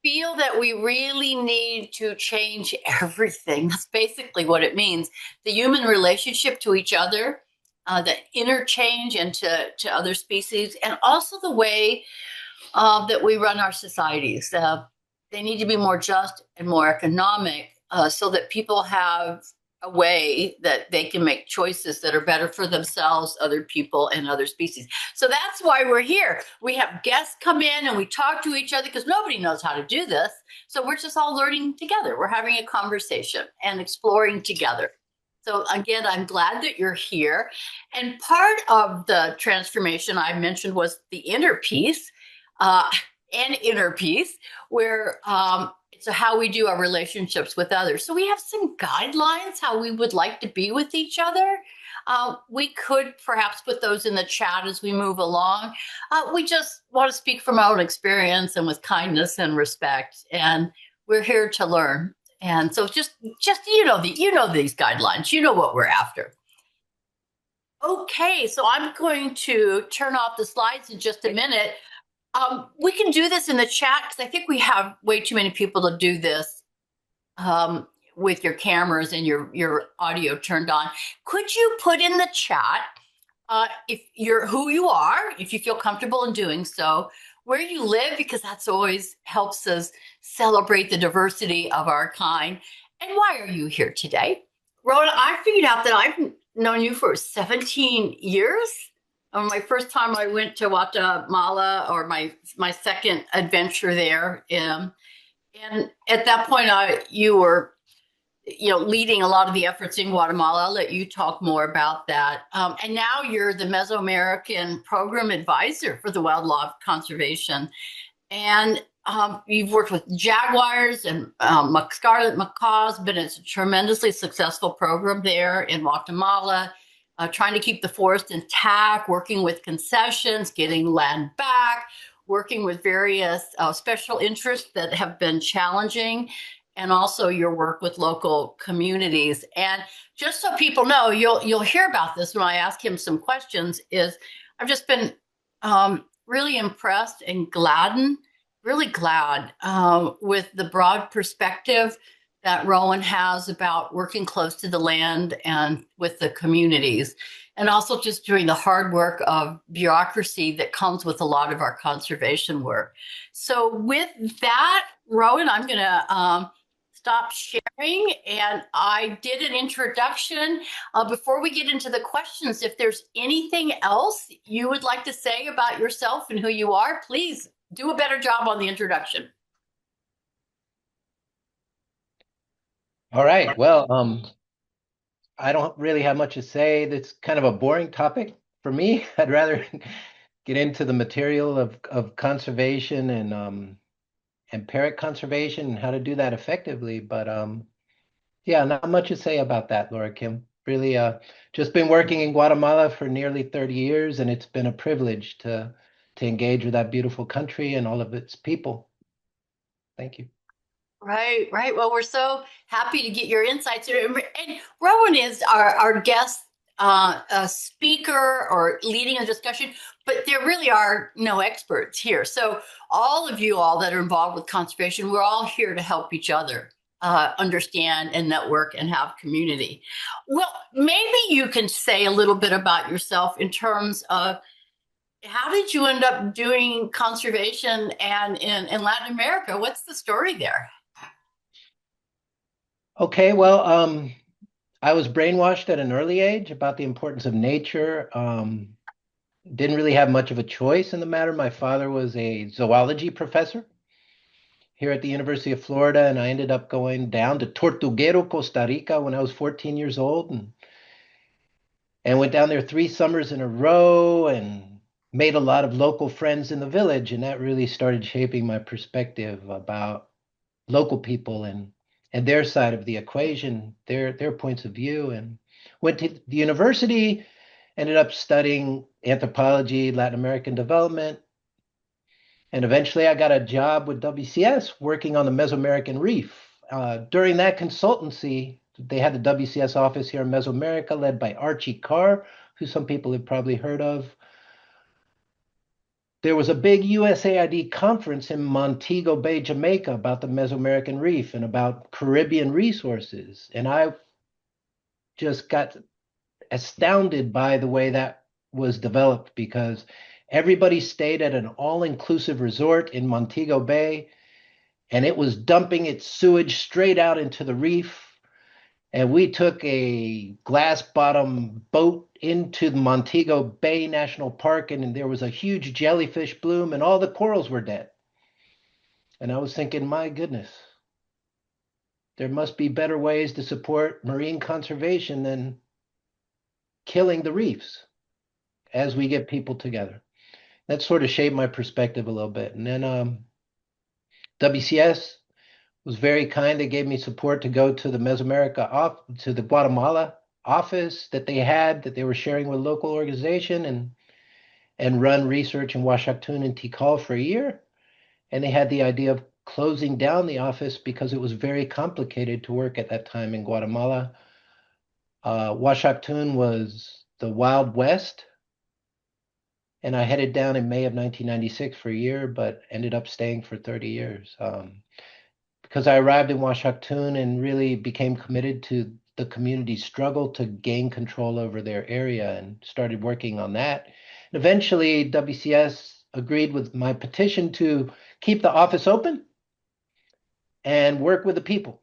feel that we really need to change everything. That's basically what it means. The human relationship to each other, the interchange into other species, and also the way that we run our societies. They need to be more just and more economic so that people have a way that they can make choices that are better for themselves, other people, and other species. So that's why we're here. We have guests come in and we talk to each other because nobody knows how to do this. So we're just all learning together. We're having a conversation and exploring together. So again, I'm glad that you're here. And part of the transformation I mentioned was the inner peace and inner peace, where it's how we do our relationships with others. So we have some guidelines how we would like to be with each other. We could perhaps put those in the chat as we move along. We just want to speak from our own experience and with kindness and respect, and we're here to learn. And so just you know these guidelines. You know what we're after. Okay, so I'm going to turn off the slides in just a minute. We can do this in the chat because I think we have way too many people to do this with your cameras and your audio turned on. Could you put in the chat if you're who you are, if you feel comfortable in doing so, where you live, because that's always helps us celebrate the diversity of our kind, and why are you here today? Rhoda, I figured out that I've known you for 17 years. My first time I went to Guatemala, or my second adventure there, and at that point, you were, leading a lot of the efforts in Guatemala. I'll let you talk more about that. And now you're the Mesoamerican Program Advisor for the Wildlife Conservation, and you've worked with jaguars and Scarlet Macaws, but it's a tremendously successful program there in Guatemala. Trying to keep the forest intact, working with concessions, getting land back, working with various special interests that have been challenging, and also your work with local communities. And just so people know, you'll hear about this when I ask him some questions, is I've just been really impressed and really glad with the broad perspective that Roan has about working close to the land and with the communities, and also just doing the hard work of bureaucracy that comes with a lot of our conservation work. So with that, Roan, I'm going to stop sharing, and I did an introduction. Before we get into the questions, if there's anything else you would like to say about yourself and who you are, please do a better job on the introduction. All right. Well, I don't really have much to say. That's kind of a boring topic for me. I'd rather get into the material of conservation and parrot conservation and how to do that effectively. But yeah, not much to say about that, Laura Kim. Really, just been working in Guatemala for nearly 30 years, and it's been a privilege to engage with that beautiful country and all of its people. Thank you. Right. Well, we're so happy to get your insights. And Rowan is our guest speaker or leading a discussion, but there really are no experts here. So all of you all that are involved with conservation, we're all here to help each other understand and network and have community. Well, maybe you can say a little bit about yourself in terms of how did you end up doing conservation and in Latin America? What's the story there? Okay, well, I was brainwashed at an early age about the importance of nature. Didn't really have much of a choice in the matter. My father was a zoology professor here at the University of Florida, and I ended up going down to Tortuguero, Costa Rica when I was 14 years old, and went down there 3 summers in a row and made a lot of local friends in the village, and that really started shaping my perspective about local people and their side of the equation, their points of view, and went to the university, ended up studying anthropology, Latin American development, and eventually I got a job with WCS working on the Mesoamerican reef. During that consultancy, they had the WCS office here in Mesoamerica led by Archie Carr, who some people have probably heard of. there was a big USAID conference in Montego Bay, Jamaica, about the Mesoamerican reef and about Caribbean resources. And I just got astounded by the way that was developed because everybody stayed at an all-inclusive resort in Montego Bay, and it was dumping its sewage straight out into the reef. And we took a glass bottom boat into the Montego Bay National Park, and there was a huge jellyfish bloom, and all the corals were dead. And I was thinking, my goodness, there must be better ways to support marine conservation than killing the reefs as we get people together. That sort of shaped my perspective a little bit. And then WCS was very kind. They gave me support to go to the to the Guatemala office that they were sharing with local organization and run research in Washington and Tikal for a year. And they had the idea of closing down the office because it was very complicated to work at that time in Guatemala. Washington was the Wild West, and I headed down in May of 1996 for a year, but ended up staying for 30 years. Because I arrived in Washington and really became committed to the community's struggle to gain control over their area and started working on that. And eventually, WCS agreed with my petition to keep the office open and work with the people,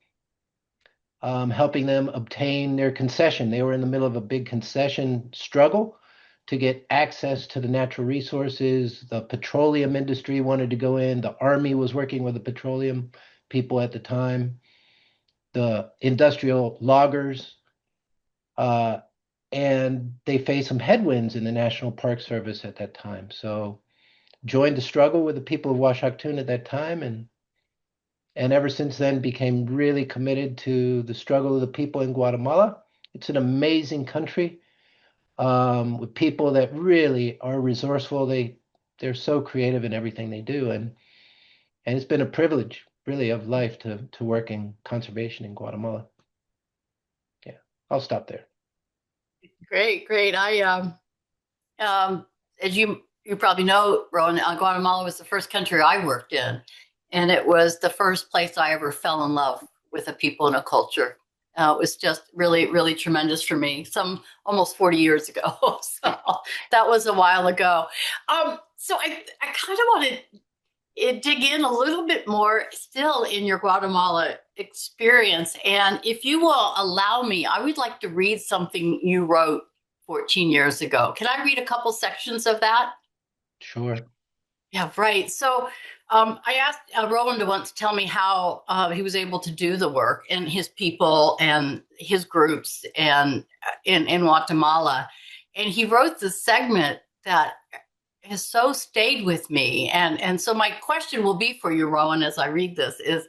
helping them obtain their concession. They were in the middle of a big concession struggle to get access to the natural resources. The petroleum industry wanted to go in. The Army was working with the petroleum people at the time, the industrial loggers, and they faced some headwinds in the National Park Service at that time. So joined the struggle with the people of Washington at that time, and ever since then became really committed to the struggle of the people in Guatemala. It's an amazing country with people that really are resourceful. They're so creative in everything they do, and it's been a privilege really of life to work in conservation in Guatemala. Yeah, I'll stop there. Great, great. As you probably know, Roan, Guatemala was the first country I worked in, and it was the first place I ever fell in love with a people and a culture. It was just really, really tremendous for me. Some almost 40 years ago, so that was a while ago. So I kind of want to dig in a little bit more still in your Guatemala experience, and if you will allow me, I would like to read something you wrote 14 years ago. Can I read a couple sections of that? Sure. Yeah, right. So I asked Rowan to once tell me how he was able to do the work and his people and his groups and in Guatemala. And he wrote this segment that has so stayed with me. And so my question will be for you, Rowan, as I read this is,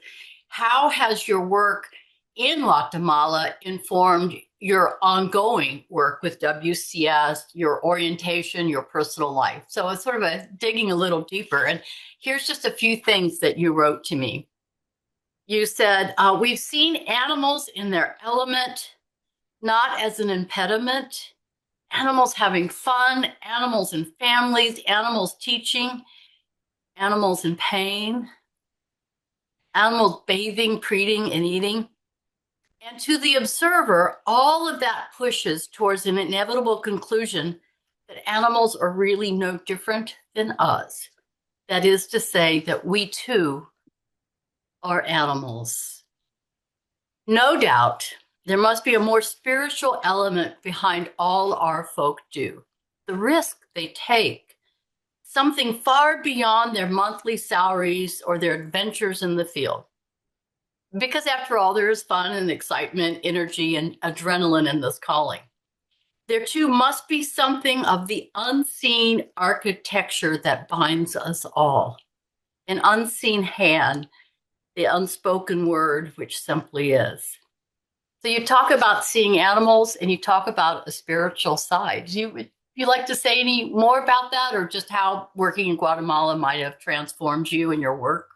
how has your work in Guatemala informed your ongoing work with WCS, your orientation, your personal life? So it's sort of digging a little deeper. And here's just a few things that you wrote to me. You said, we've seen animals in their element, not as an impediment. Animals having fun, animals in families, animals teaching, animals in pain, animals bathing, breeding, and eating. And to the observer, all of that pushes towards an inevitable conclusion that animals are really no different than us. That is to say, that we too are animals. No doubt, there must be a more spiritual element behind all our folk do. The risk they take, something far beyond their monthly salaries or their adventures in the field. Because after all, there is fun and excitement, energy, and adrenaline in this calling. There too must be something of the unseen architecture that binds us all. An unseen hand, the unspoken word, which simply is. So you talk about seeing animals and you talk about a spiritual side. Would you like to say any more about that, or just how working in Guatemala might have transformed you and your work?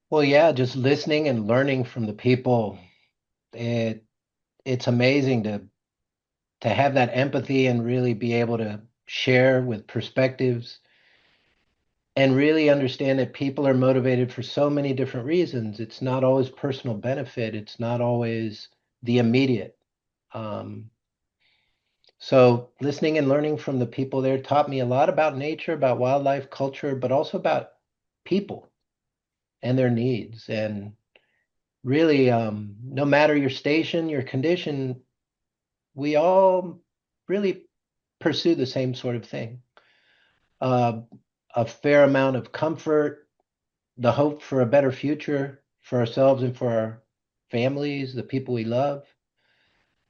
Well, yeah, just listening and learning from the people. It's amazing to have that empathy and really be able to share with perspectives, and really understand that people are motivated for so many different reasons. It's not always personal benefit. It's not always the immediate. Um, so listening and learning from the people there taught me a lot about nature, about wildlife, culture, but also about people and their needs. And really, no matter your station, your condition, we all really pursue the same sort of thing. Uh, a fair amount of comfort, the hope for a better future for ourselves and for our families, the people we love,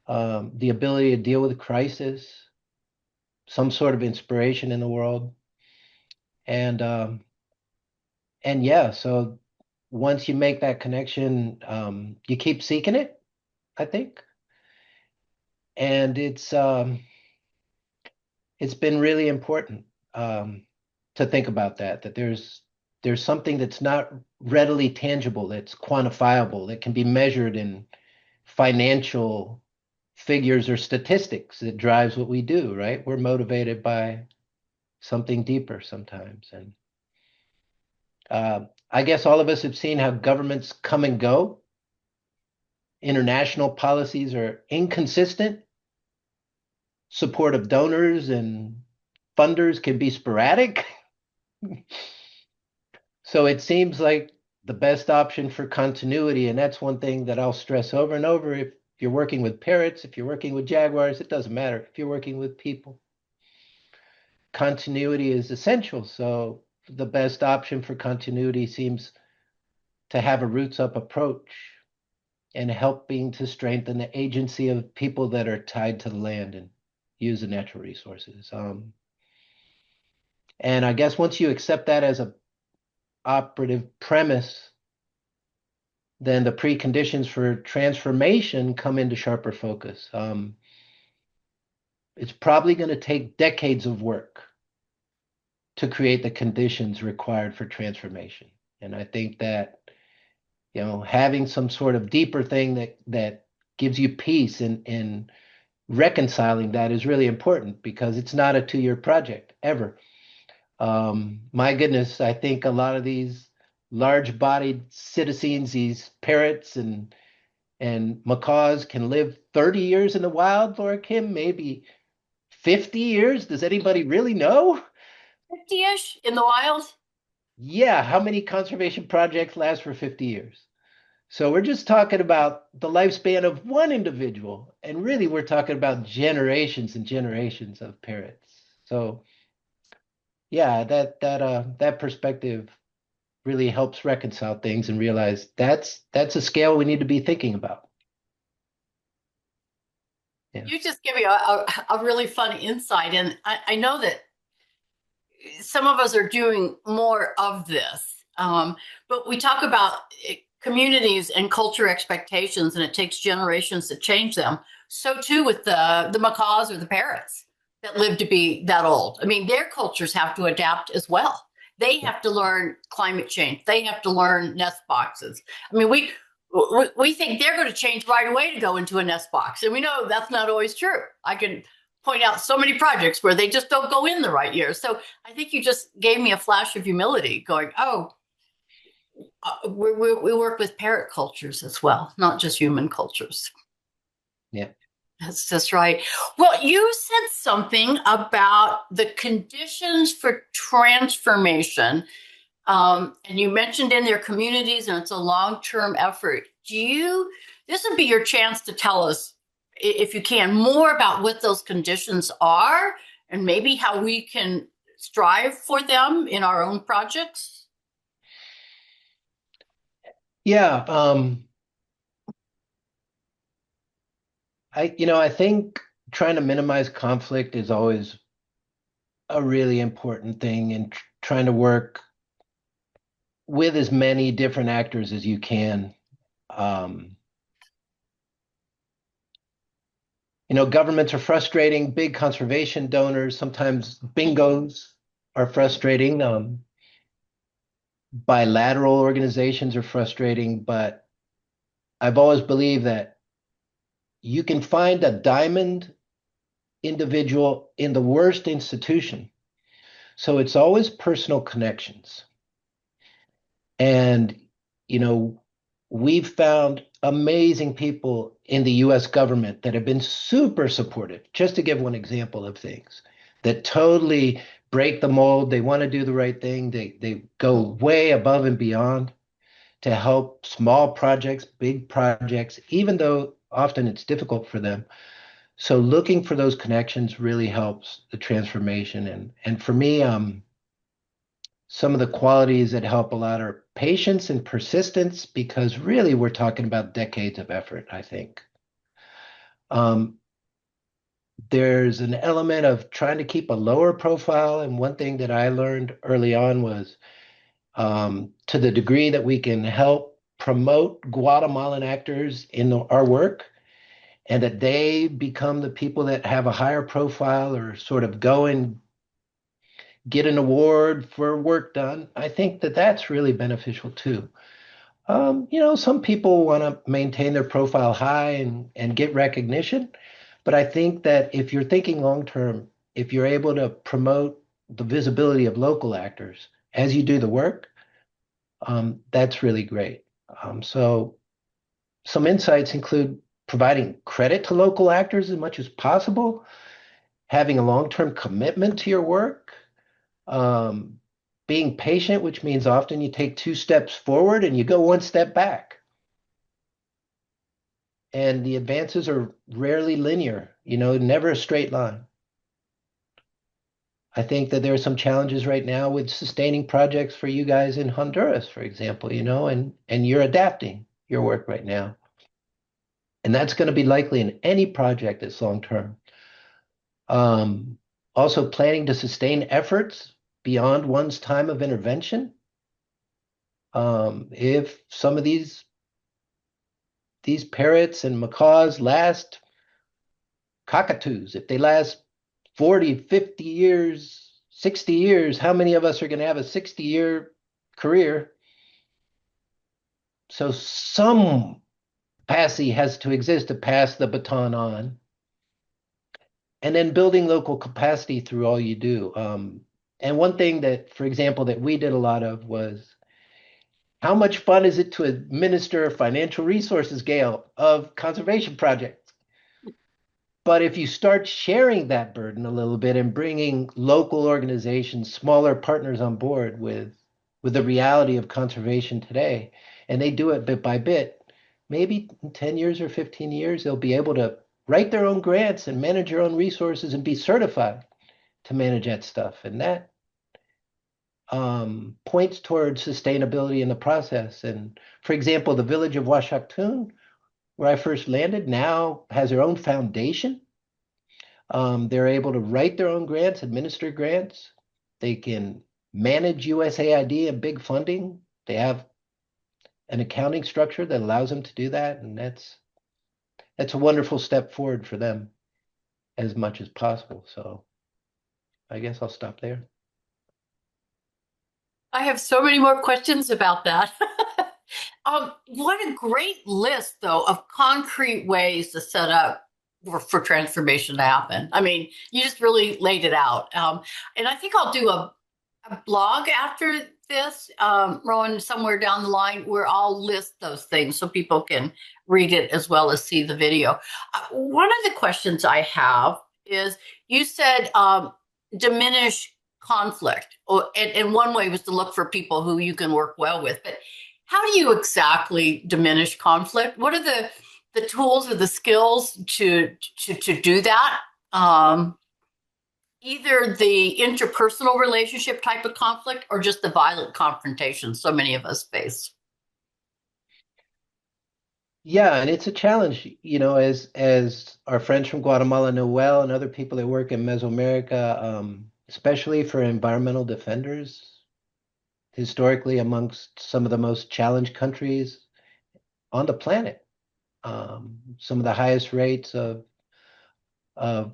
the ability to deal with crisis, some sort of inspiration in the world, and yeah. So once you make that connection, you keep seeking it, I think, and it's been really important to think about that. That there's something that's not readily tangible, that's quantifiable, that can be measured in financial figures or statistics that drives what we do, right? We're motivated by something deeper sometimes. And I guess all of us have seen how governments come and go. International policies are inconsistent. Support of donors and funders can be sporadic. So it seems like the best option for continuity, and that's one thing that I'll stress over and over. If you're working with parrots, if you're working with jaguars, it doesn't matter. If you're working with people, continuity is essential. So the best option for continuity seems to have a roots up approach and helping to strengthen the agency of people that are tied to the land and use the natural resources. And I guess once you accept that as a operative premise, then the preconditions for transformation come into sharper focus. It's probably going to take decades of work to create the conditions required for transformation. And I think that, having some sort of deeper thing that gives you peace in reconciling that is really important because it's not a 2-year project ever. My goodness, I think a lot of these large-bodied citizens, these parrots and macaws can live 30 years in the wild, Laura Kim, maybe 50 years. Does anybody really know? 50-ish in the wild? Yeah, how many conservation projects last for 50 years? So we're just talking about the lifespan of one individual, and really we're talking about generations and generations of parrots. So yeah, that perspective really helps reconcile things and realize that's a scale we need to be thinking about. Yeah. You just give me a really fun insight. And I know that some of us are doing more of this. But we talk about communities and culture expectations, and it takes generations to change them. So too with the macaws or the parrots that live to be that old. I mean, their cultures have to adapt as well. They have to learn climate change. They have to learn nest boxes. I mean, we think they're going to change right away to go into a nest box, and we know that's not always true. I can point out so many projects where they just don't go in the right year. So I think you just gave me a flash of humility going, oh, we work with parrot cultures as well, not just human cultures. Yeah. That's right. Well, you said something about the conditions for transformation. And you mentioned in their communities, and it's a long-term effort. This would be your chance to tell us, if you can, more about what those conditions are and maybe how we can strive for them in our own projects? Yeah. I think trying to minimize conflict is always a really important thing, and trying to work with as many different actors as you can. Um, Governments are frustrating, big conservation donors, sometimes bingos are frustrating. Bilateral organizations are frustrating, but I've always believed that you can find a diamond individual in the worst institution. So it's always personal connections. And, you know, we've found amazing people in the US government that have been super supportive, just to give one example of things that totally break the mold. They want to do the right thing. They go way above and beyond to help small projects, big projects, even though often it's difficult for them. So looking for those connections really helps the transformation. And for me, some of the qualities that help a lot are patience and persistence, because really we're talking about decades of effort, I think. Um, there's an element of trying to keep a lower profile. And one thing that I learned early on was to the degree that we can help promote Guatemalan actors in our work and that they become the people that have a higher profile or sort of go and get an award for work done, I think that that's really beneficial too. Some people want to maintain their profile high and get recognition, but I think that if you're thinking long term, if you're able to promote the visibility of local actors as you do the work, that's really great. So some insights include providing credit to local actors as much as possible, having a long-term commitment to your work, um, being patient, which means often you take 2 steps forward and you go 1 step back. And the advances are rarely linear, never a straight line. I think that there are some challenges right now with sustaining projects for you guys in Honduras, for example, and you're adapting your work right now. And that's going to be likely in any project that's long term. Um, Also, planning to sustain efforts beyond one's time of intervention. If some of these parrots and macaws last cockatoos, if they last 40, 50 years, 60 years, how many of us are going to have a 60-year career? So some capacity has to exist to pass the baton on. And then building local capacity through all you do. And one thing that, for example, that we did a lot of was how much fun is it to administer financial resources, Gail, of conservation projects? But if you start sharing that burden a little bit and bringing local organizations, smaller partners on board with the reality of conservation today, and they do it bit by bit, maybe in 10 years or 15 years, they'll be able to write their own grants and manage their own resources and be certified to manage that stuff. And that points towards sustainability in the process. And for example, the village of Washaktun, where I first landed, now has their own foundation. They're able to write their own grants, administer grants. They can manage USAID and big funding. They have an accounting structure that allows them to do that, and that's a wonderful step forward for them as much as possible. So I guess I'll stop there. I have so many more questions about that. What a great list, though, of concrete ways to set up for transformation to happen. I mean, you just really laid it out. And I think I'll do a blog after this, Rowan, somewhere down the line, where I'll list those things so people can read it as well as see the video. One of the questions I have is you said diminish conflict. And one way was to look for people who you can work well with. But how do you exactly diminish conflict? What are the tools or the skills to do that? Either the interpersonal relationship type of conflict or just the violent confrontation so many of us face. Yeah, and it's a challenge, as our friends from Guatemala know well, and other people that work in Mesoamerica, especially for environmental defenders, historically amongst some of the most challenged countries on the planet. Some of the highest rates of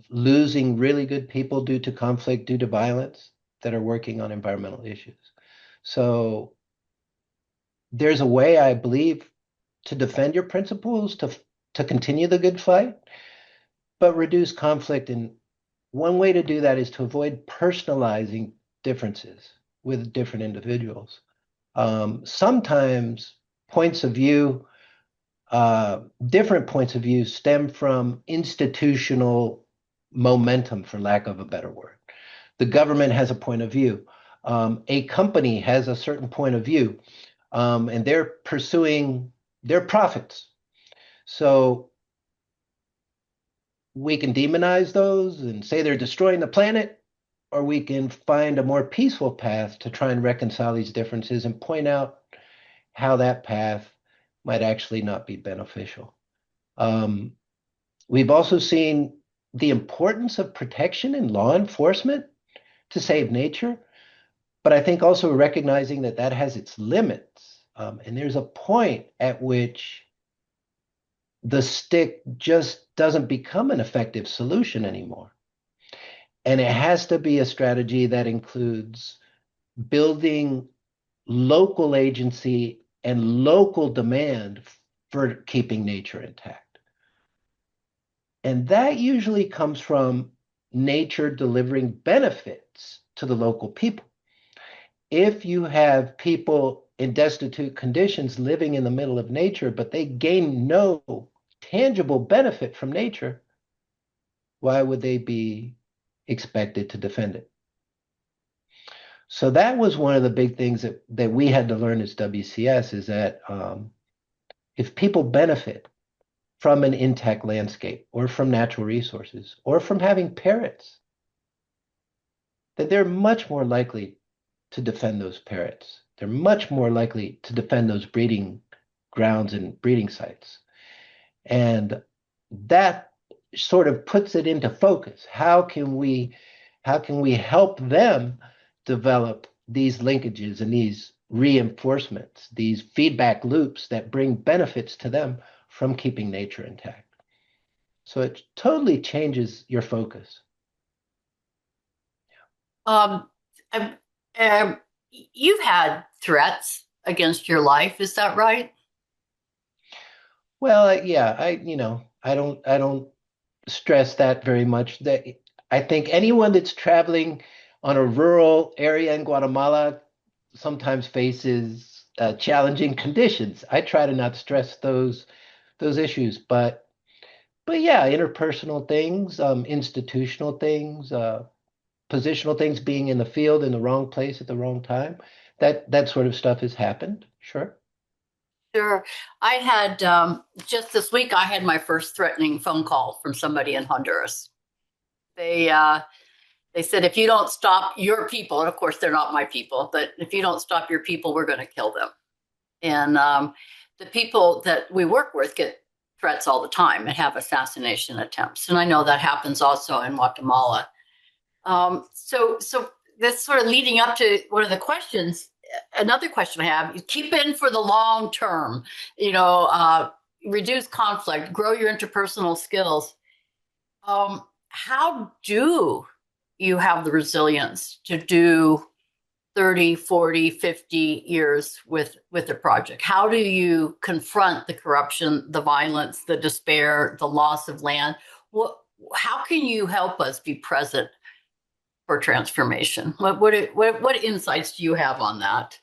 losing really good people due to conflict, due to violence, that are working on environmental issues. So there's a way, I believe, to defend your principles, to continue the good fight, but reduce conflict one way to do that is to avoid personalizing differences with different individuals. Sometimes points of view, different points of view stem from institutional momentum, for lack of a better word. The government has a point of view. A company has a certain point of view, and they're pursuing their profits. So we can demonize those and say they're destroying the planet, or we can find a more peaceful path to try and reconcile these differences and point out how that path might actually not be beneficial. We've also seen the importance of protection and law enforcement to save nature, but I think also recognizing that that has its limits. And there's a point at which the stick just doesn't become an effective solution anymore. And it has to be a strategy that includes building local agency and local demand for keeping nature intact. And that usually comes from nature delivering benefits to the local people. If you have people in destitute conditions living in the middle of nature, but they gain no tangible benefit from nature, why would they be expected to defend it? So that was one of the big things that we had to learn as WCS, is that if people benefit from an intact landscape or from natural resources or from having parrots, that they're much more likely to defend those parrots. They're much more likely to defend those breeding grounds and breeding sites. And that sort of puts it into focus. How can we help them develop these linkages and these reinforcements, these feedback loops that bring benefits to them from keeping nature intact? So it totally changes your focus. Um, um, um, you've had threats against your life, is that right? Well, yeah, I don't stress that very much. That I think anyone that's traveling on a rural area in Guatemala sometimes faces challenging conditions. I try to not stress those issues, but yeah, interpersonal things, institutional things, positional things, being in the field in the wrong place at the wrong time. That sort of stuff has happened. Sure. Sure. I had just this week, I had my first threatening phone call from somebody in Honduras. They uh, they said, if you don't stop your people, and of course they're not my people, but if you don't stop your people, we're going to kill them. And the people that we work with get threats all the time and have assassination attempts. And I know that happens also in Guatemala. So that's sort of leading up to one of the questions. Another question I have: you keep in for the long term, you know, reduce conflict, grow your interpersonal skills. How do you have the resilience to do 30, 40, 50 years with a project? How do you confront the corruption, the violence, the despair, the loss of land? How can you help us be present for transformation? What insights do you have on that?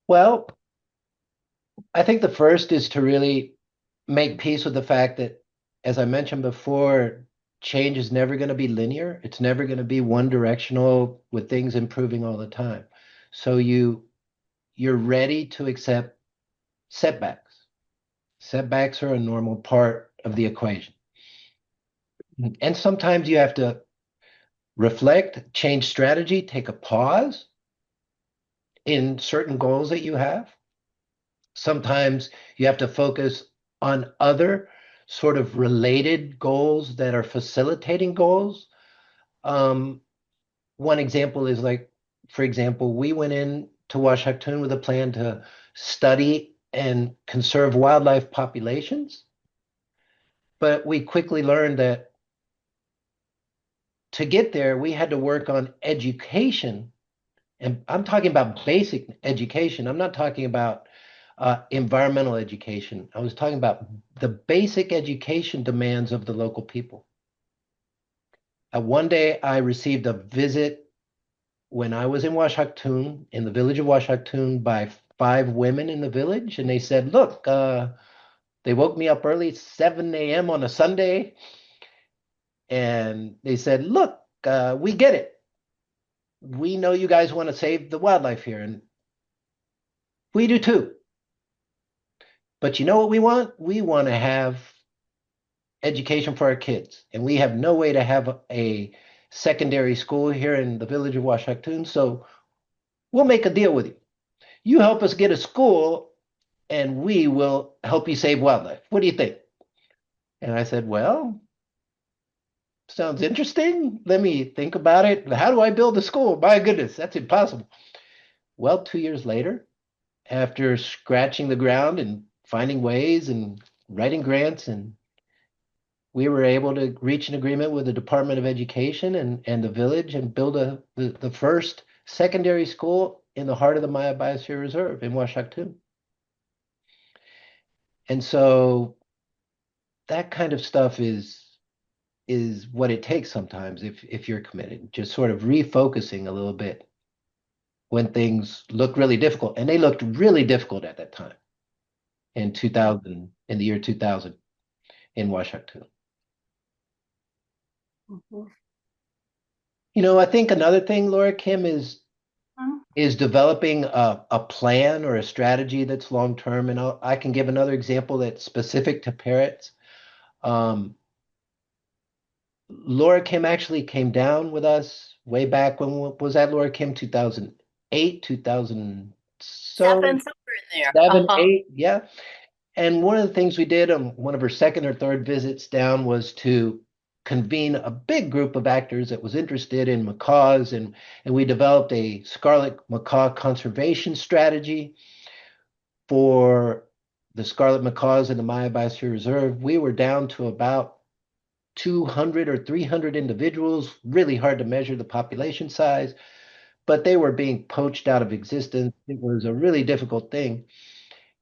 Well, I think the first is to really make peace with the fact that, as I mentioned before, change is never going to be linear. It's never going to be one directional with things improving all the time. So you're ready to accept setbacks. Setbacks are a normal part of the equation. And sometimes you have to reflect, change strategy, take a pause in certain goals that you have. Sometimes you have to focus on other sort of related goals that are facilitating goals. Um, One example is, like, for example, we went in to Washington with a plan to study and conserve wildlife populations, but we quickly learned that to get there, we had to work on education. And I'm talking about basic education. I'm not talking about environmental education. I was talking about the basic education demands of the local people. One day I received a visit when I was in Washaktoon, in the village of Washaktoon, by 5 women in the village, and they said, "Look, they woke me up early, 7 a.m. on a Sunday, and they said, "Look, we get it. We know you guys want to save the wildlife here, and we do too. But you know what we want? We want to have education for our kids, and we have no way to have a secondary school here in the village of Washaktoon, so we'll make a deal with you. You help us get a school, and we will help you save wildlife. What do you think?" And I said, "Well, sounds interesting. Let me think about it. How do I build a school? My goodness, that's impossible." Well, 2 years later, after scratching the ground and finding ways and writing grants, and we were able to reach an agreement with the Department of Education and the village and build the first secondary school in the heart of the Maya Biosphere Reserve in Washaktoon. And so that kind of stuff is what it takes sometimes if you're committed, just sort of refocusing a little bit when things look really difficult. And they looked really difficult at that time in 2000, in the year 2000 in Washington. Mhm. I think another thing, Laura Kim, is developing a plan or a strategy that's long term. And I can give another example that's specific to parrots. Laura Kim actually came down with us way back when was that, Laura Kim? 2008, 2000, so Seven, somewhere in there. 7, 8, yeah. And one of the things we did on one of her second or third visits down was to convene a big group of actors that was interested in macaws, and we developed a Scarlet Macaw conservation strategy for the Scarlet Macaws in the Maya Biosphere Reserve. We were down to about 200 or 300 individuals, really hard to measure the population size, but they were being poached out of existence. It was a really difficult thing.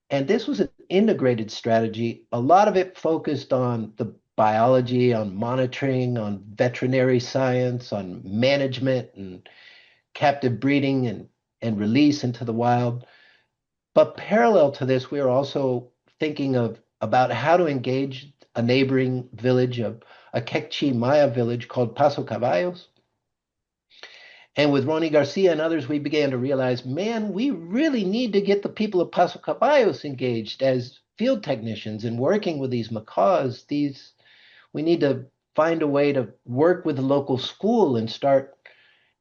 And this was an integrated strategy. A lot of it focused on the biology, on monitoring, on veterinary science, on management and captive breeding and release into the wild. But parallel to this, we were also thinking about how to engage a neighboring village, a Quechua Maya village called Paso Caballos. And with Ronnie Garcia and others, we began to realize, man, we really need to get the people of Paso Caballos engaged as field technicians and working with these macaws. We need to find a way to work with the local school and start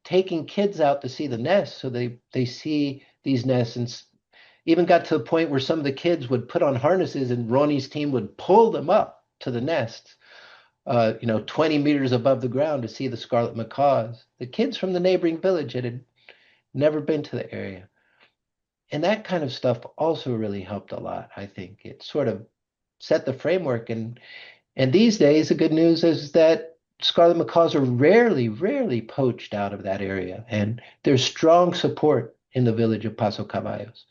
taking kids out to see the nests so they see these nests, and even got to the point where some of the kids would put on harnesses and Ronnie's team would pull them up to the nests. 20 meters above the ground to see the scarlet macaws. The kids from the neighboring village had never been to the area. And that kind of stuff also really helped a lot, I think. It sort of set the framework. And these days, the good news is that scarlet macaws are rarely poached out of that area. And there's strong support in the village of Paso Caballos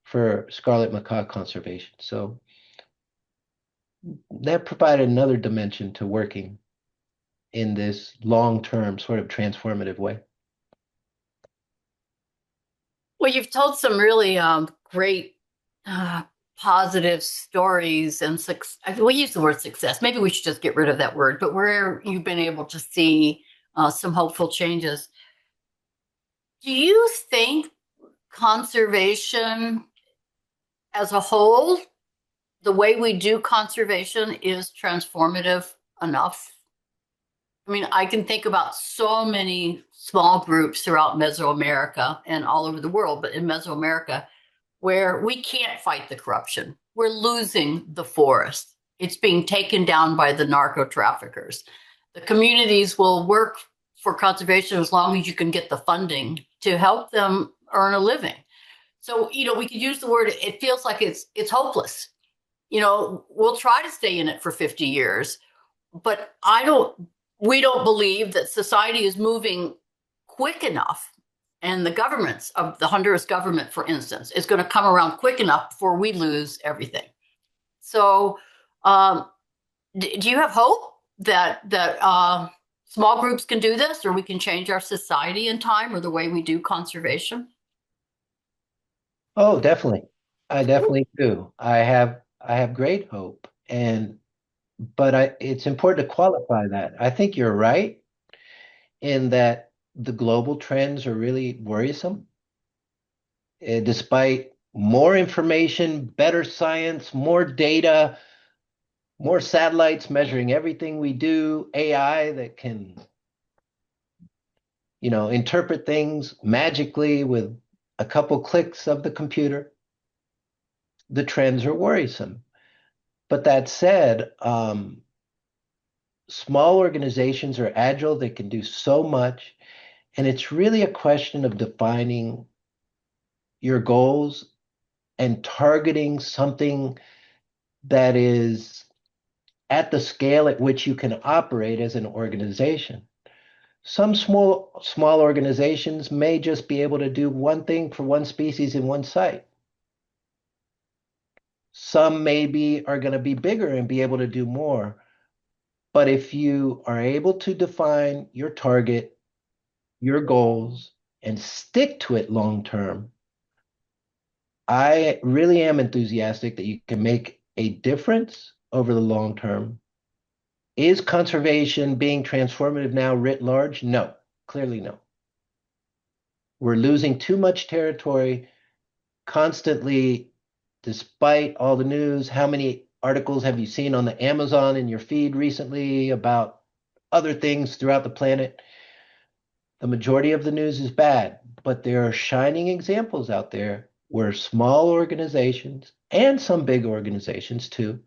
for scarlet macaw conservation. So that provided another dimension to working in this long-term sort of transformative way. Well, you've told some really great positive stories and we use the word success. Maybe we should just get rid of that word, but where you've been able to see some hopeful changes. Do you think conservation as a whole, the way we do conservation, is transformative enough? I mean, I can think about so many small groups throughout Mesoamerica and all over the world, but in Mesoamerica, where we can't fight the corruption. We're losing the forest. It's being taken down by the narco traffickers. The communities will work for conservation as long as you can get the funding to help them earn a living. So, we could use the word, it feels like it's hopeless. We'll try to stay in it for 50 years, but we don't believe that society is moving quick enough and the governments of the Honduras government, for instance, is going to come around quick enough before we lose everything. So, um, do you have hope that small groups can do this, or we can change our society in time, or the way we do conservation? Oh, definitely. I definitely do. I have great hope. It's important to qualify that. I think you're right in that the global trends are really worrisome. Despite more information, better science, more data, more satellites measuring everything we do, AI that can, interpret things magically with a couple clicks of the computer, the trends are worrisome. But that said, small organizations are agile, they can do so much, and it's really a question of defining your goals and targeting something that is at the scale at which you can operate as an organization. Some small organizations may just be able to do one thing for one species in one site. Some maybe are going to be bigger and be able to do more. But if you are able to define your target, your goals, and stick to it long term, I really am enthusiastic that you can make a difference over the long term. Is conservation being transformative now writ large? No, clearly no. We're losing too much territory constantly, despite all the news. How many articles have you seen on the Amazon in your feed recently about other things throughout the planet? The majority of the news is bad, but there are shining examples out there where small organizations and some big organizations too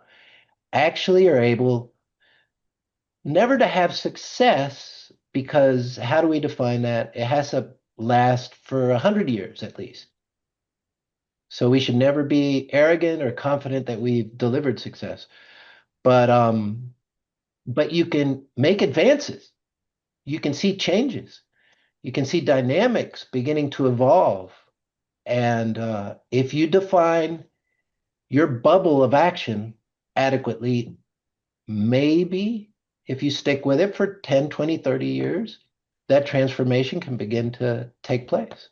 actually are able never to have success, because how do we define that? It has to last for 100 years at least. So we should never be arrogant or confident that we've delivered success. But but you can make advances. You can see changes. You can see dynamics beginning to evolve. And if you define your bubble of action adequately, maybe if you stick with it for 10, 20, 30 years, that transformation can begin to take place.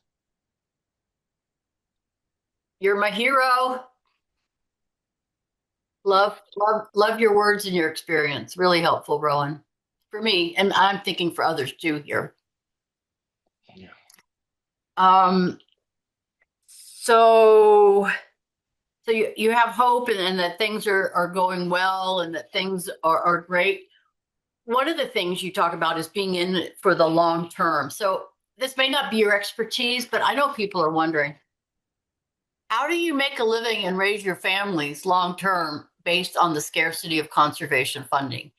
You're my hero. Love your words and your experience. Really helpful, Rowan, for me, and I'm thinking for others too here. Yeah. Um, so you have hope, and that things are going well, and that things are great. One of the things you talk about is being in it for the long term. So this may not be your expertise, but I know people are wondering, how do you make a living and raise your families long term based on the scarcity of conservation funding?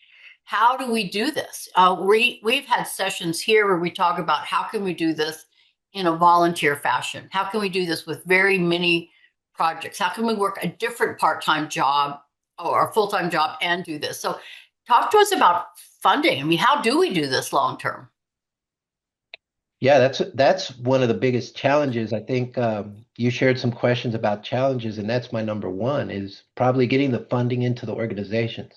How do we do this? We've had sessions here where we talk about how can we do this in a volunteer fashion? How can we do this with very many projects? How can we work a different part-time job or a full-time job and do this? So talk to us about funding. I mean, how do we do this long term? Yeah, that's one of the biggest challenges. I think you shared some questions about challenges, and that's my number one is probably getting the funding into the organizations.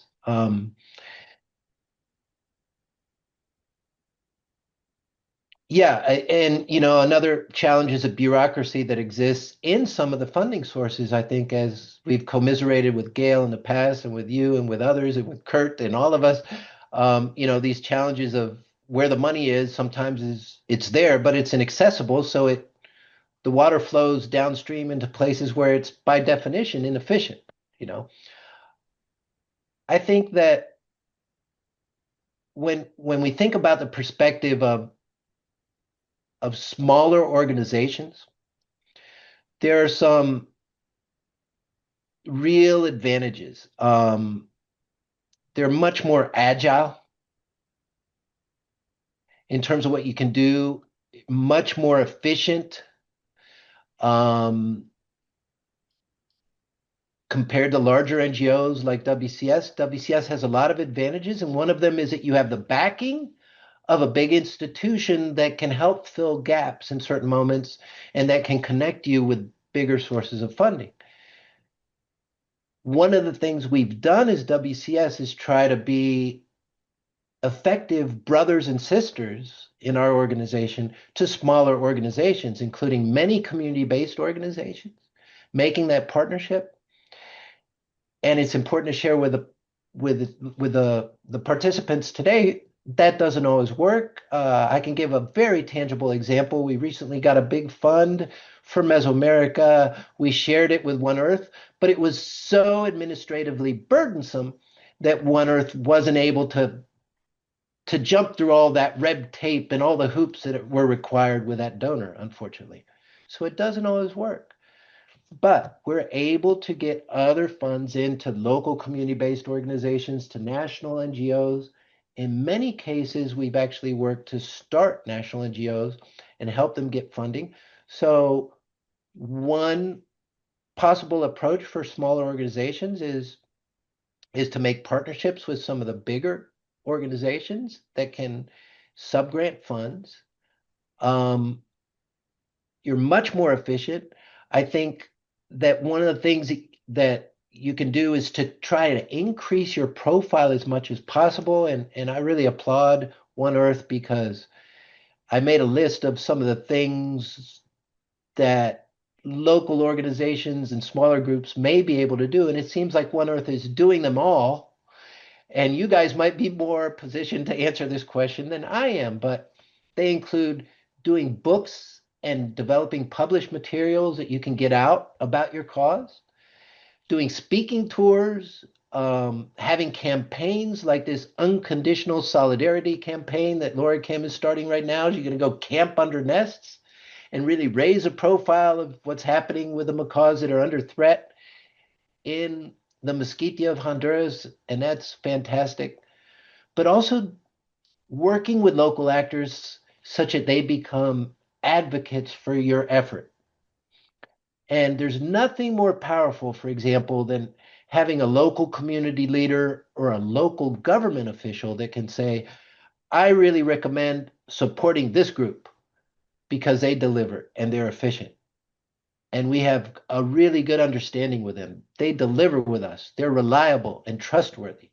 Yeah, and another challenge is a bureaucracy that exists in some of the funding sources. I think as we've commiserated with Gail in the past, and with you, and with others, and with Kurt, and all of us, these challenges of where the money is sometimes is it's there, but it's inaccessible. So the water flows downstream into places where it's by definition inefficient. You know, I think that when we think about the perspective of smaller organizations, there are some real advantages. They're much more agile in terms of what you can do, much more efficient um, compared to larger NGOs like WCS. WCS has a lot of advantages, and one of them is that you have the backing of a big institution that can help fill gaps in certain moments and that can connect you with bigger sources of funding. One of the things we've done as WCS is try to be effective brothers and sisters in our organization to smaller organizations, including many community-based organizations, making that partnership. And it's important to share with the participants today that doesn't always work. I can give a very tangible example. We recently got a big fund for Mesoamerica. We shared it with One Earth, but it was so administratively burdensome that One Earth wasn't able to jump through all that red tape and all the hoops that were required with that donor, unfortunately. So it doesn't always work. But we're able to get other funds into local community-based organizations, to national NGOs. In many cases, we've actually worked to start national NGOs and help them get funding. So one possible approach for smaller organizations is to make partnerships with some of the bigger organizations that can subgrant funds. You're much more efficient. I think that one of the things that you can do is to try to increase your profile as much as possible. And I really applaud One Earth because I made a list of some of the things that local organizations and smaller groups may be able to do. And it seems like One Earth is doing them all. And you guys might be more positioned to answer this question than I am, but they include doing books and developing published materials that you can get out about your cause, doing speaking tours, having campaigns like this unconditional solidarity campaign that Laura Kim is starting right now. You're going to go camp under nests and really raise a profile of what's happening with the macaws that are under threat in the Mesquite of Honduras, and that's fantastic. But also working with local actors such that they become advocates for your effort. And there's nothing more powerful, for example, than having a local community leader or a local government official that can say, I really recommend supporting this group because they deliver and they're efficient. And we have a really good understanding with them. They deliver with us. They're reliable and trustworthy.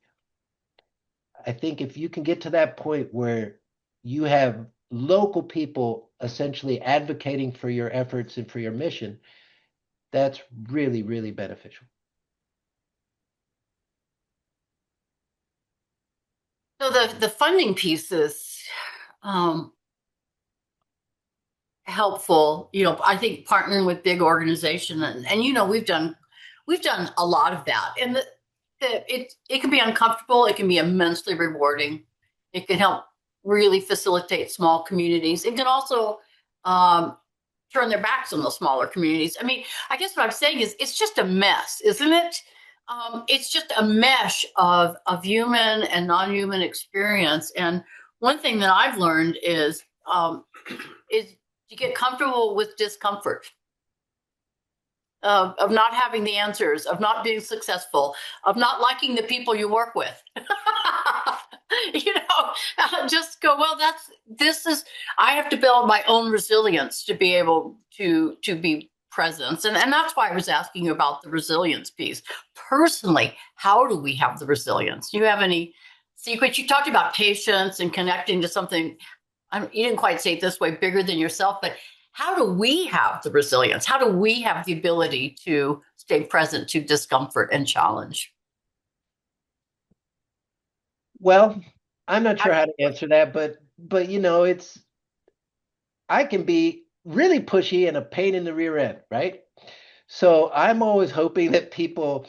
I think if you can get to that point where you have local people essentially advocating for your efforts and for your mission, that's really, really beneficial. So the funding piece is helpful. I think partnering with big organization and we've done a lot of that, and it can be uncomfortable. It can be immensely rewarding. It can help really facilitate small communities. It can also um, turn their backs on the smaller communities. I mean, I guess what I'm saying is it's just a mess, isn't it? It's just a mesh of human and non-human experience. And one thing that I've learned is to get comfortable with discomfort, of not having the answers, of not being successful, of not liking the people you work with. Just go, well, I have to build my own resilience to be able to be present. And that's why I was asking you about the resilience piece. Personally, how do we have the resilience? Do you have any secrets? You talked about patience and connecting to something, you didn't quite say it this way, bigger than yourself, but how do we have the resilience? How do we have the ability to stay present to discomfort and challenge? Well, I'm not How sure do how to answer that, but it's I can be really pushy and a pain in the rear end, right? So I'm always hoping that people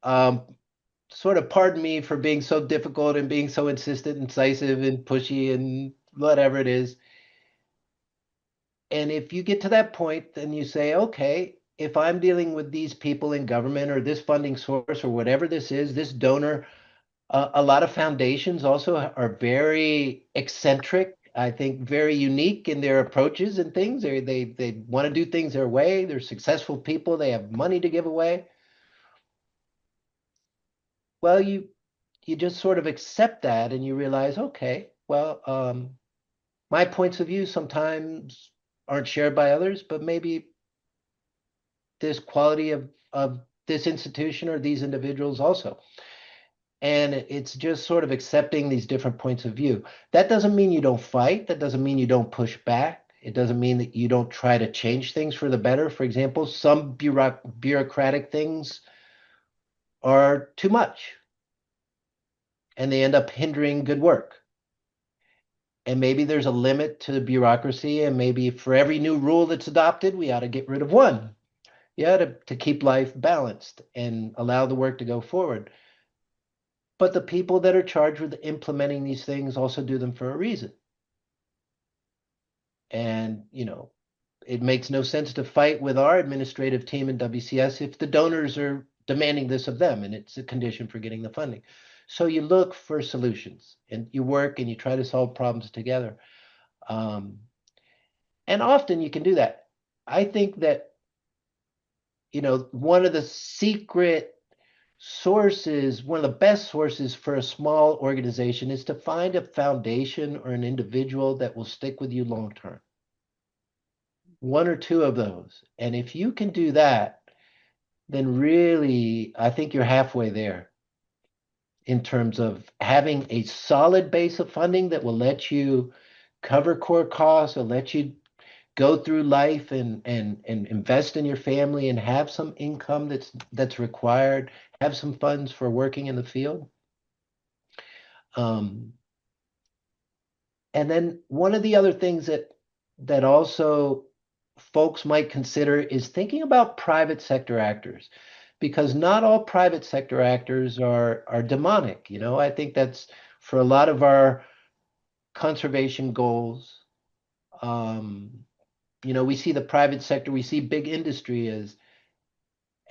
um, sort of pardon me for being so difficult and being so insistent, incisive, and pushy and whatever it is. And if you get to that point, then you say, okay, if I'm dealing with these people in government or this funding source or whatever this is, this donor, a lot of foundations also are very eccentric. I think very unique in their approaches and things. They want to do things their way. They're successful people. They have money to give away. Well, you just sort of accept that and you realize, okay, well, my points of view sometimes aren't shared by others, but maybe this quality of this institution or these individuals also. And it's just sort of accepting these different points of view. That doesn't mean you don't fight. That doesn't mean you don't push back. It doesn't mean that you don't try to change things for the better. For example, some bureaucratic things are too much and they end up hindering good work. And maybe there's a limit to the bureaucracy, and maybe for every new rule that's adopted, we ought to get rid of one. Yeah, to keep life balanced and allow the work to go forward. But the people that are charged with implementing these things also do them for a reason. And, it makes no sense to fight with our administrative team in WCS if the donors are demanding this of them and it's a condition for getting the funding. So you look for solutions and you work and you try to solve problems together. Um, and often you can do that. I think that, one of the secret sources, one of the best sources for a small organization is to find a foundation or an individual that will stick with you long term. One or two of those. And if you can do that, then really, I think you're halfway there in terms of having a solid base of funding that will let you cover core costs, or let you go through life and invest in your family and have some income that's required, have some funds for working in the field. Um, and then one of the other things that also folks might consider is thinking about private sector actors, because not all private sector actors are demonic. I think that's for a lot of our conservation goals. Um, we see the private sector, we see big industry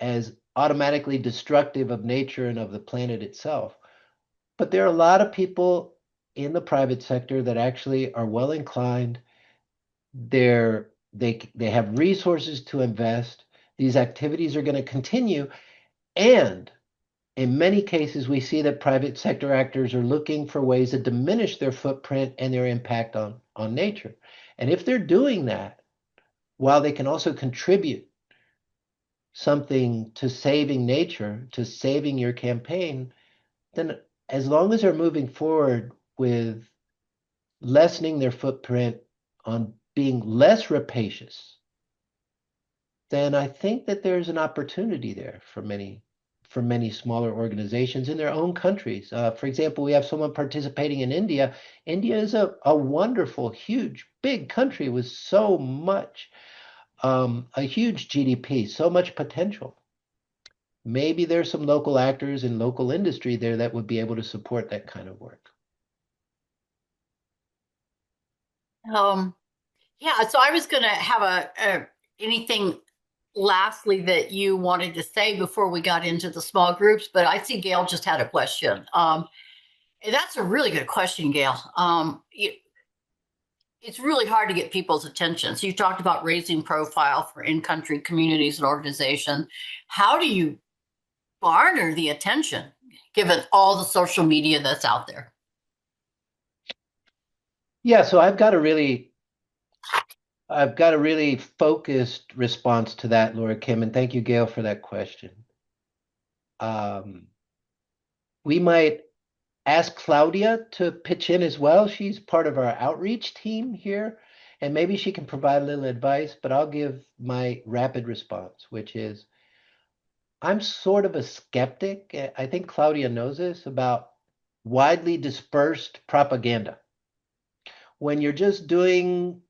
as automatically destructive of nature and of the planet itself. But there are a lot of people in the private sector that actually are well inclined. They have resources to invest. These activities are going to continue, and in many cases, we see that private sector actors are looking for ways to diminish their footprint and their impact on nature. And if they're doing that, while they can also contribute something to saving nature, to saving your campaign, then as long as they're moving forward with lessening their footprint on being less rapacious, then I think that there's an opportunity there for many smaller organizations in their own countries. For example, we have someone participating in India. India is a wonderful, huge, big country with so much, a huge GDP, so much potential. Maybe there's some local actors in local industry there that would be able to support that kind of work. Um, yeah, so I was going to have anything lastly that you wanted to say before we got into the small groups, but I see Gail just had a question. And that's a really good question, Gail. It's really hard to get people's attention. So you talked about raising profile for in-country communities and organizations. How do you garner the attention given all the social media that's out there? Yeah, so I've got a really focused response to that, Laura Kim, and thank you, Gail, for that question. We might ask Claudia to pitch in as well. She's part of our outreach team here, and maybe she can provide a little advice, but I'll give my rapid response, which is I'm sort of a skeptic. I think Claudia knows this about widely dispersed propaganda. When you're just doing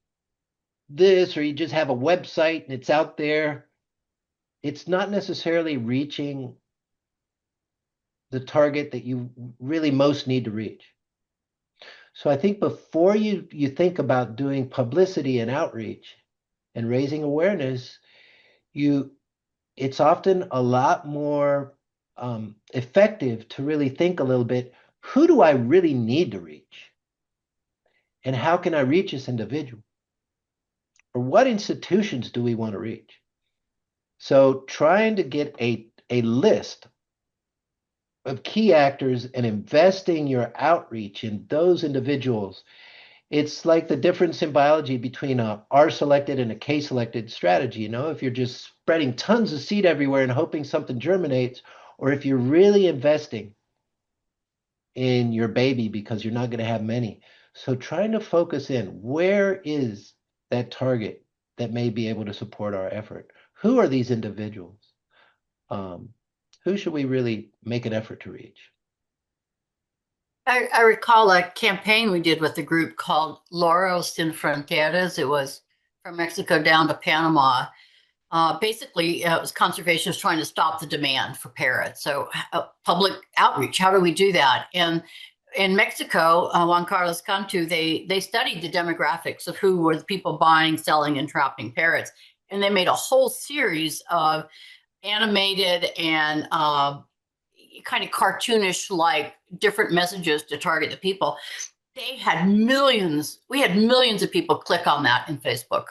this, or you just have a website and it's out there, it's not necessarily reaching the target that you really most need to reach. So I think before you think about doing publicity and outreach and raising awareness, it's often a lot more effective to really think a little bit, who do I really need to reach? And how can I reach this individual? Or what institutions do we want to reach? So trying to get a list of key actors and investing your outreach in those individuals. It's like the difference in biology between a R selected and a K selected strategy. If you're just spreading tons of seed everywhere and hoping something germinates, or if you're really investing in your baby because you're not going to have many. So trying to focus in, where is that target that may be able to support our effort? Who are these individuals? Um, who should we really make an effort to reach? I recall a campaign we did with a group called Loros Sin Fronteras. It was from Mexico down to Panama. Basically, it was conservationists trying to stop the demand for parrots. So, public outreach, how do we do that? And in Mexico, Juan Carlos Cantu, they studied the demographics of who were the people buying, selling, and trapping parrots. And they made a whole series of animated and kind of cartoonish like different messages to target the people. They had millions, we had millions of people click on that in Facebook.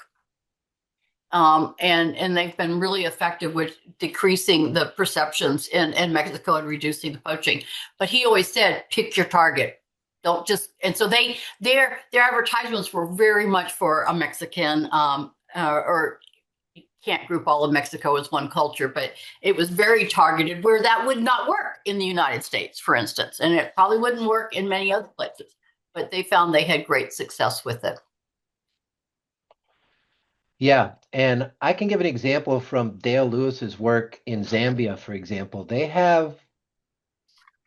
And they've been really effective with decreasing the perceptions in Mexico and reducing the poaching. But he always said, pick your target. Don't just, and so their advertisements were very much for a Mexican, or you can't group all of Mexico as one culture, but it was very targeted where that would not work in the United States, for instance, and it probably wouldn't work in many other places. But they found they had great success with it. Yeah, and I can give an example from Dale Lewis's work in Zambia, for example. They have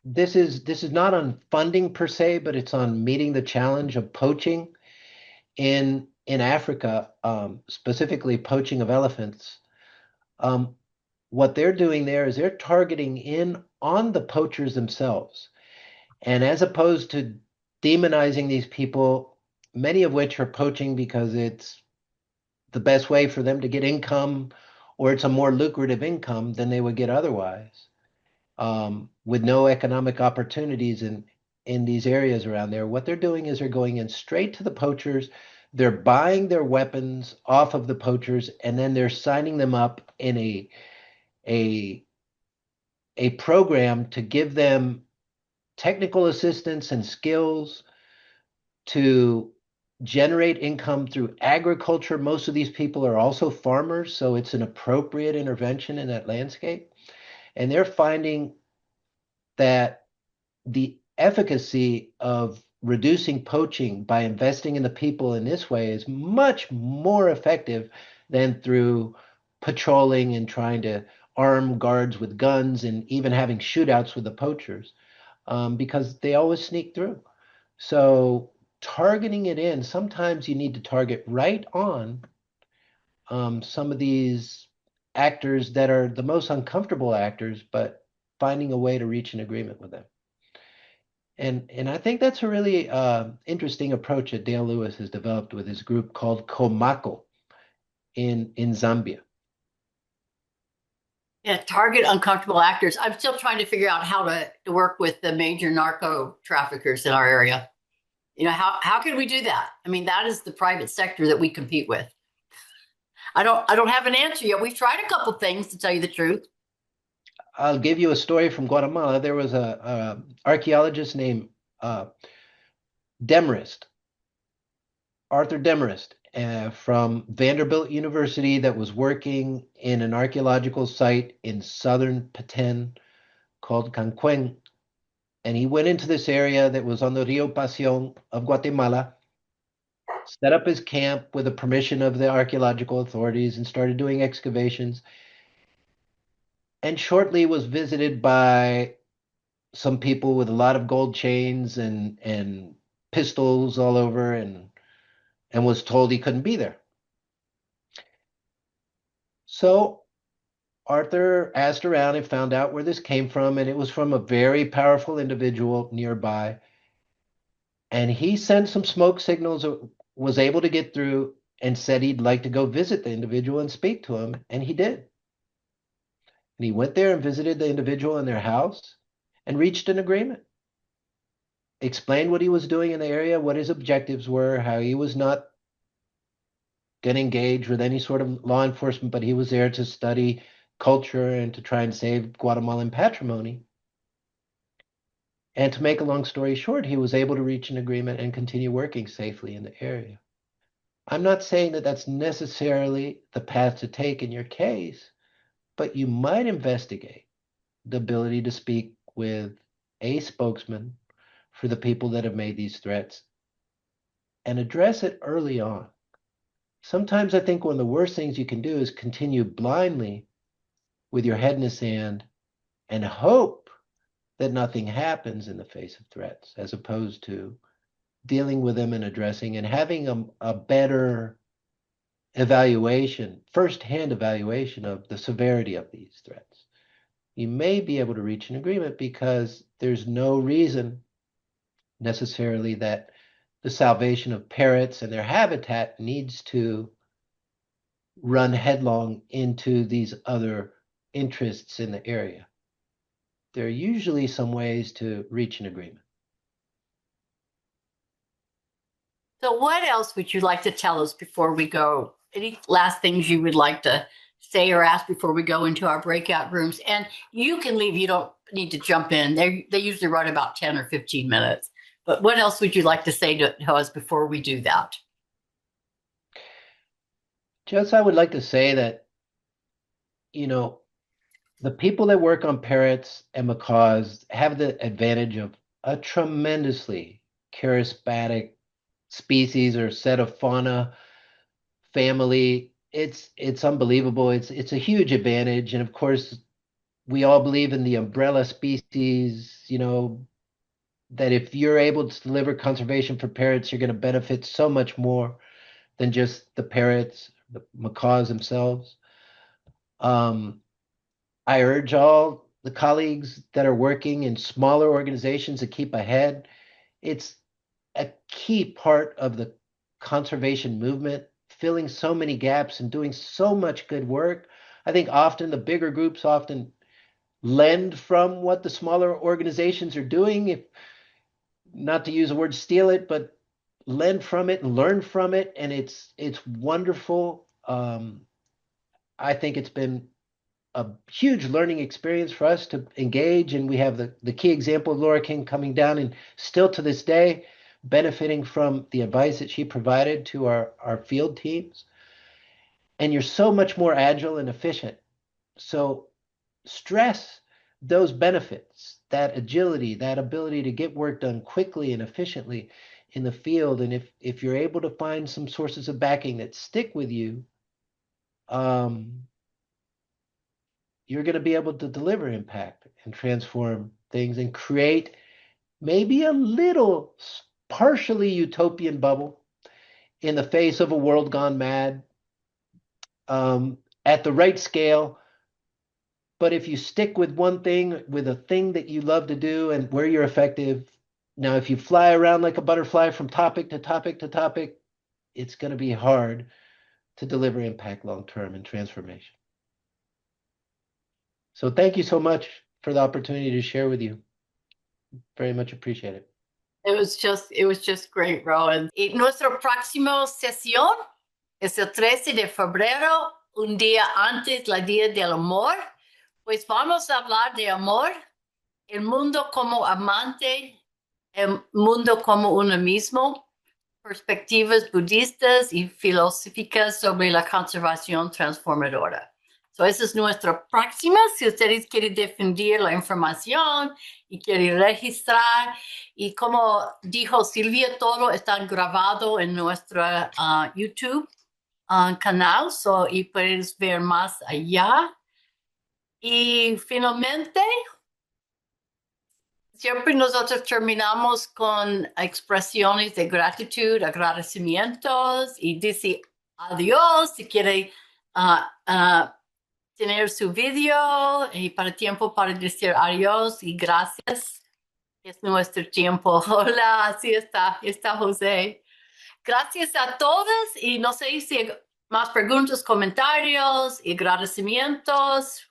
this is not on funding per se, but it's on meeting the challenge of poaching in Africa, specifically poaching of elephants. Um, what they're doing there is they're targeting in on the poachers themselves. And as opposed to demonizing these people, many of which are poaching because it's the best way for them to get income, or it's a more lucrative income than they would get otherwise, with no economic opportunities in these areas around there. What they're doing is they're going in straight to the poachers. They're buying their weapons off of the poachers, and then they're signing them up in a a program to give them technical assistance and skills to generate income through agriculture. Most of these people are also farmers, so it's an appropriate intervention in that landscape. And they're finding that the efficacy of reducing poaching by investing in the people in this way is much more effective than through patrolling and trying to arm guards with guns and even having shootouts with the poachers, because they always sneak through. So targeting it in, sometimes you need to target right on some of these actors that are the most uncomfortable actors, but finding a way to reach an agreement with them. And I think that's a really interesting approach that Dale Lewis has developed with his group called Komako in Zambia. Yeah, target uncomfortable actors. I'm still trying to figure out how to work with the major narco traffickers in our area. How can we do that? I mean, that is the private sector that we compete with. I don't have an answer yet. We've tried a couple things to tell you the truth. I'll give you a story from Guatemala. There was a archaeologist named uh, Demarest, Arthur Demarest, from Vanderbilt University, that was working in an archaeological site in southern Petén called Canquén. And he went into this area that was on the Rio Pasión of Guatemala, set up his camp with the permission of the archaeological authorities, and started doing excavations. And shortly was visited by some people with a lot of gold chains and pistols all over, and was told he couldn't be there. So Arthur asked around and found out where this came from, and it was from a very powerful individual nearby. And he sent some smoke signals, was able to get through, and said he'd like to go visit the individual and speak to him, and he did. And he went there and visited the individual in their house and reached an agreement. Explained what he was doing in the area, what his objectives were, how he was not going to engage with any sort of law enforcement, but he was there to study culture and to try and save Guatemalan patrimony. And to make a long story short, he was able to reach an agreement and continue working safely in the area. I'm not saying that that's necessarily the path to take in your case, but you might investigate the ability to speak with a spokesman for the people that have made these threats and address it early on. Sometimes I think one of the worst things you can do is continue blindly with your head in the sand and hope that nothing happens in the face of threats, as opposed to dealing with them and addressing and having a better evaluation, first-hand evaluation of the severity of these threats. You may be able to reach an agreement because there's no reason necessarily that the salvation of parrots and their habitat needs to run headlong into these other interests in the area. There are usually some ways to reach an agreement. So what else would you like to tell us before we go? Any last things you would like to say or ask before we go into our breakout rooms? And you can leave. You don't need to jump in. They usually run about 10 or 15 minutes. But what else would you like to say to us before we do that? Just I would like to say that, the people that work on parrots and macaws have the advantage of a tremendously charismatic species or set of fauna family. It's unbelievable. It's a huge advantage. And of course, we all believe in the umbrella species, that if you're able to deliver conservation for parrots, you're going to benefit so much more than just the parrots, the macaws themselves. I urge all the colleagues that are working in smaller organizations to keep ahead. It's a key part of the conservation movement, filling so many gaps and doing so much good work. I think often the bigger groups often lend from what the smaller organizations are doing, if not to use the word steal it, but lend from it and learn from it. And it's wonderful. I think it's been a huge learning experience for us to engage. And we have the key example of Laura King coming down and still to this day benefiting from the advice that she provided to our field teams. And you're so much more agile and efficient. So stress those benefits, that agility, that ability to get work done quickly and efficiently in the field. And if you're able to find some sources of backing that stick with you, you're going to be able to deliver impact and transform things and create maybe a little partially utopian bubble in the face of a world gone mad, at the right scale. But if you stick with one thing, with a thing that you love to do and where you're effective, now if you fly around like a butterfly from topic to topic to topic, it's going to be hard to deliver impact long term and transformation. So thank you so much for the opportunity to share with you. Very much appreciate it. It was just great, Rowan. Y nuestra próxima sesión es el 13 de febrero, un día antes del Día del Amor. Pues vamos a hablar de amor, el mundo como amante, el mundo como uno mismo, perspectivas budistas y filosóficas sobre la conservación transformadora. So, esa es nuestra próxima. Si ustedes quieren defender la información y quieren registrar, y como dijo Silvia, todo está grabado en nuestro YouTube canal, y puedes ver más allá. Y finalmente, siempre nosotros terminamos con expresiones de gratitud, agradecimientos y dice adiós si quiere tener su video y tiempo para decir adiós y gracias. Es nuestro tiempo. Hola, así está José. Gracias a todos y no sé si más preguntas, comentarios y agradecimientos.